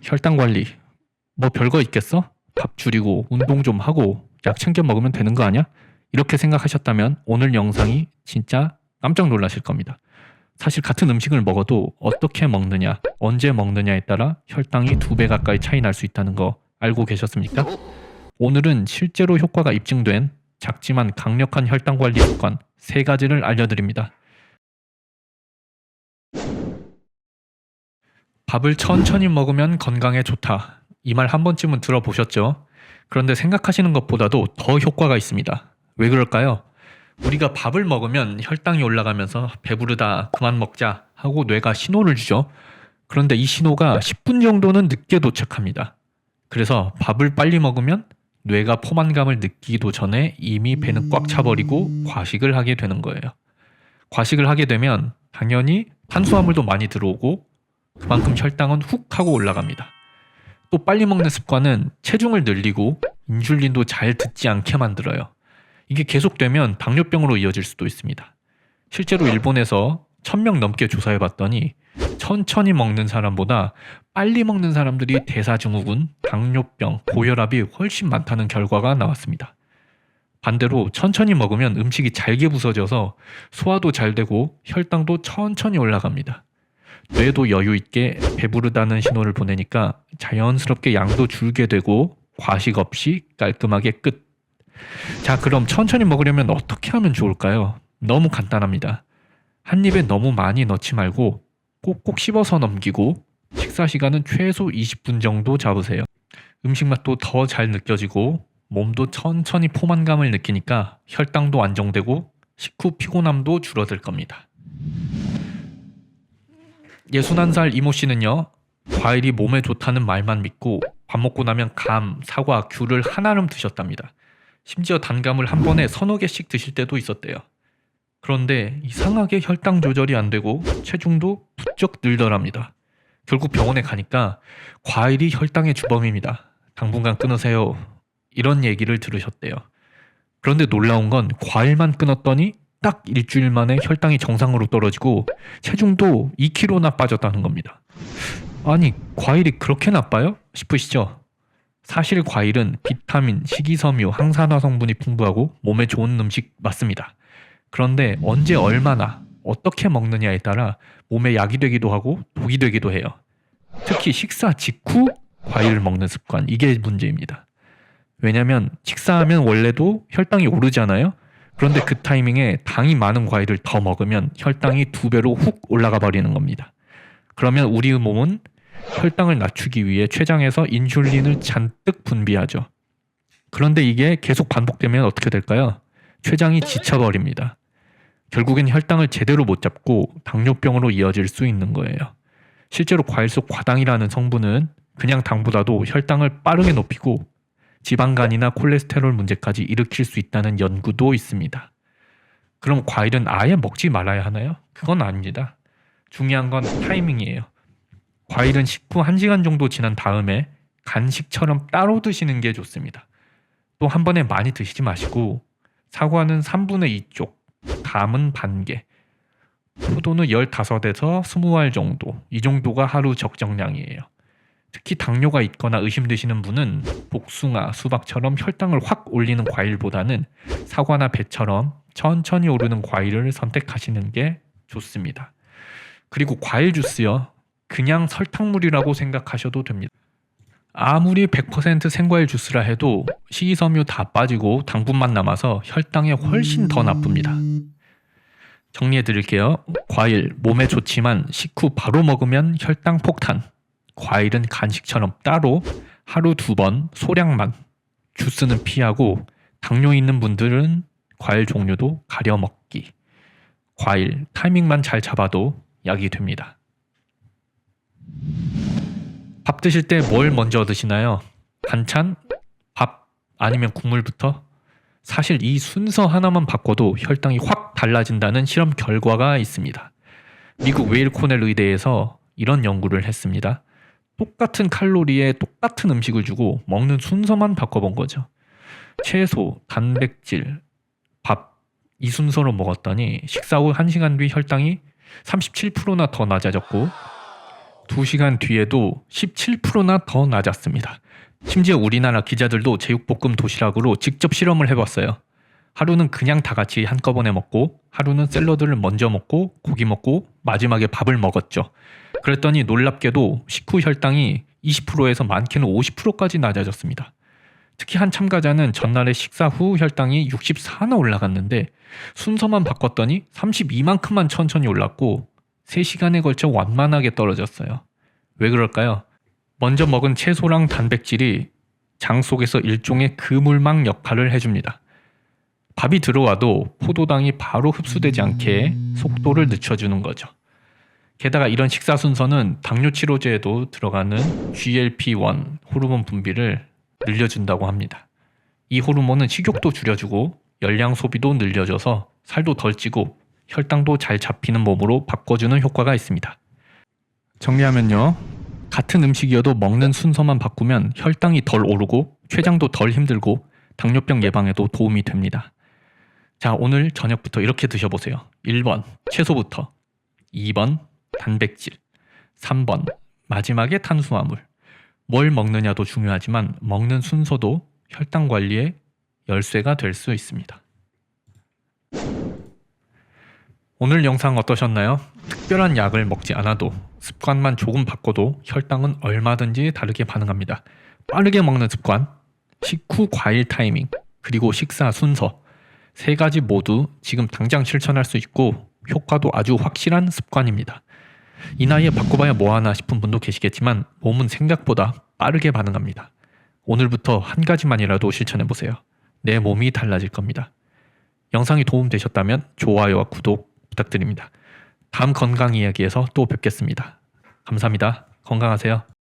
혈당 관리. 뭐 별거 있겠어? 밥 줄이고 운동 좀 하고 약 챙겨 먹으면 되는 거 아니야? 이렇게 생각하셨다면 오늘 영상이 진짜 깜짝 놀라실 겁니다. 사실 같은 음식을 먹어도 어떻게 먹느냐, 언제 먹느냐에 따라 혈당이 2배 가까이 차이 날 수 있다는 거 알고 계셨습니까? 오늘은 실제로 효과가 입증된 작지만 강력한 혈당 관리 습관 3가지를 알려드립니다. 밥을 천천히 먹으면 건강에 좋다. 이 말 한 번쯤은 들어보셨죠? 그런데 생각하시는 것보다도 더 효과가 있습니다. 왜 그럴까요? 우리가 밥을 먹으면 혈당이 올라가면서 배부르다, 그만 먹자 하고 뇌가 신호를 주죠. 그런데 이 신호가 10분 정도는 늦게 도착합니다. 그래서 밥을 빨리 먹으면 뇌가 포만감을 느끼기도 전에 이미 배는 꽉 차버리고 과식을 하게 되는 거예요. 과식을 하게 되면 당연히 탄수화물도 많이 들어오고 그만큼 혈당은 훅 하고 올라갑니다. 또 빨리 먹는 습관은 체중을 늘리고 인슐린도 잘 듣지 않게 만들어요. 이게 계속되면 당뇨병으로 이어질 수도 있습니다. 실제로 일본에서 1000명 넘게 조사해봤더니 천천히 먹는 사람보다 빨리 먹는 사람들이 대사증후군, 당뇨병, 고혈압이 훨씬 많다는 결과가 나왔습니다. 반대로 천천히 먹으면 음식이 잘게 부서져서 소화도 잘 되고 혈당도 천천히 올라갑니다. 뇌도 여유 있게 배부르다는 신호를 보내니까 자연스럽게 양도 줄게 되고 과식 없이 깔끔하게 끝. 자, 그럼 천천히 먹으려면 어떻게 하면 좋을까요? 너무 간단합니다. 한 입에 너무 많이 넣지 말고 꼭꼭 씹어서 넘기고 식사 시간은 최소 20분 정도 잡으세요. 음식 맛도 더 잘 느껴지고 몸도 천천히 포만감을 느끼니까 혈당도 안정되고 식후 피곤함도 줄어들 겁니다. 61살 이모 씨는요, 과일이 몸에 좋다는 말만 믿고 밥 먹고 나면 감, 사과, 귤을 한아름 드셨답니다. 심지어 단감을 한 번에 3-4개씩 드실 때도 있었대요. 그런데 이상하게 혈당 조절이 안 되고 체중도 부쩍 늘더랍니다. 결국 병원에 가니까 과일이 혈당의 주범입니다. 당분간 끊으세요. 이런 얘기를 들으셨대요. 그런데 놀라운 건 과일만 끊었더니 딱 일주일 만에 혈당이 정상으로 떨어지고 체중도 2kg나 빠졌다는 겁니다. 아니, 과일이 그렇게 나빠요? 싶으시죠? 사실 과일은 비타민, 식이섬유, 항산화 성분이 풍부하고 몸에 좋은 음식 맞습니다. 그런데 언제 얼마나 어떻게 먹느냐에 따라 몸에 약이 되기도 하고 독이 되기도 해요. 특히 식사 직후 과일을 먹는 습관, 이게 문제입니다. 왜냐면 식사하면 원래도 혈당이 오르잖아요. 그런데 그 타이밍에 당이 많은 과일을 더 먹으면 혈당이 2배로 훅 올라가 버리는 겁니다. 그러면 우리 몸은 혈당을 낮추기 위해 췌장에서 인슐린을 잔뜩 분비하죠. 그런데 이게 계속 반복되면 어떻게 될까요? 췌장이 지쳐버립니다. 결국엔 혈당을 제대로 못 잡고 당뇨병으로 이어질 수 있는 거예요. 실제로 과일 속 과당이라는 성분은 그냥 당보다도 혈당을 빠르게 높이고 지방간이나 콜레스테롤 문제까지 일으킬 수 있다는 연구도 있습니다. 그럼 과일은 아예 먹지 말아야 하나요? 그건 아닙니다. 중요한 건 타이밍이에요. 과일은 식후 1시간 정도 지난 다음에 간식처럼 따로 드시는 게 좋습니다. 또 한 번에 많이 드시지 마시고 사과는 3분의 2쪽, 감은 반개, 포도는 15에서 20알 정도, 이 정도가 하루 적정량이에요. 특히 당뇨가 있거나 의심되시는 분은 복숭아, 수박처럼 혈당을 확 올리는 과일보다는 사과나 배처럼 천천히 오르는 과일을 선택하시는 게 좋습니다. 그리고 과일 주스요, 그냥 설탕물이라고 생각하셔도 됩니다. 아무리 100% 생과일 주스라 해도 식이섬유 다 빠지고 당분만 남아서 혈당에 훨씬 더 나쁩니다. 정리해 드릴게요. 과일, 몸에 좋지만 식후 바로 먹으면 혈당 폭탄. 과일은 간식처럼 따로 하루 2번 소량만. 주스는 피하고 당뇨 있는 분들은 과일 종류도 가려 먹기. 과일, 타이밍만 잘 잡아도 약이 됩니다. 밥 드실 때 뭘 먼저 드시나요? 반찬? 밥? 아니면 국물부터? 사실 이 순서 하나만 바꿔도 혈당이 확 달라진다는 실험 결과가 있습니다. 미국 웨일 코넬 의대에서 이런 연구를 했습니다. 똑같은 칼로리에 똑같은 음식을 주고 먹는 순서만 바꿔본 거죠. 채소, 단백질, 밥, 이 순서로 먹었더니 식사 후 1시간 뒤 혈당이 37%나 더 낮아졌고 2시간 뒤에도 17%나 더 낮았습니다. 심지어 우리나라 기자들도 제육볶음 도시락으로 직접 실험을 해봤어요. 하루는 그냥 다 같이 한꺼번에 먹고, 하루는 샐러드를 먼저 먹고, 고기 먹고, 마지막에 밥을 먹었죠. 그랬더니 놀랍게도 식후 혈당이 20%에서 많게는 50%까지 낮아졌습니다. 특히 한 참가자는 전날에 식사 후 혈당이 64나 올라갔는데 순서만 바꿨더니 32만큼만 천천히 올랐고 3시간에 걸쳐 완만하게 떨어졌어요. 왜 그럴까요? 먼저 먹은 채소랑 단백질이 장 속에서 일종의 그물망 역할을 해줍니다. 밥이 들어와도 포도당이 바로 흡수되지 않게 속도를 늦춰주는 거죠. 게다가 이런 식사 순서는 당뇨 치료제에도 들어가는 GLP-1 호르몬 분비를 늘려준다고 합니다. 이 호르몬은 식욕도 줄여주고 열량 소비도 늘려줘서 살도 덜 찌고 혈당도 잘 잡히는 몸으로 바꿔주는 효과가 있습니다. 정리하면요. 같은 음식이어도 먹는 순서만 바꾸면 혈당이 덜 오르고 췌장도 덜 힘들고 당뇨병 예방에도 도움이 됩니다. 자, 오늘 저녁부터 이렇게 드셔보세요. 1번 채소부터, 2번 단백질, 3번 마지막에 탄수화물. 뭘 먹느냐도 중요하지만 먹는 순서도 혈당 관리의 열쇠가 될 수 있습니다. 오늘 영상 어떠셨나요? 특별한 약을 먹지 않아도 습관만 조금 바꿔도 혈당은 얼마든지 다르게 반응합니다. 빠르게 먹는 습관, 식후 과일 타이밍, 그리고 식사 순서 3가지 모두 지금 당장 실천할 수 있고 효과도 아주 확실한 습관입니다. 이 나이에 바꿔봐야 뭐하나 싶은 분도 계시겠지만 몸은 생각보다 빠르게 반응합니다. 오늘부터 한 가지만이라도 실천해보세요. 내 몸이 달라질 겁니다. 영상이 도움되셨다면 좋아요와 구독 부탁드립니다. 다음 건강 이야기에서 또 뵙겠습니다. 감사합니다. 건강하세요.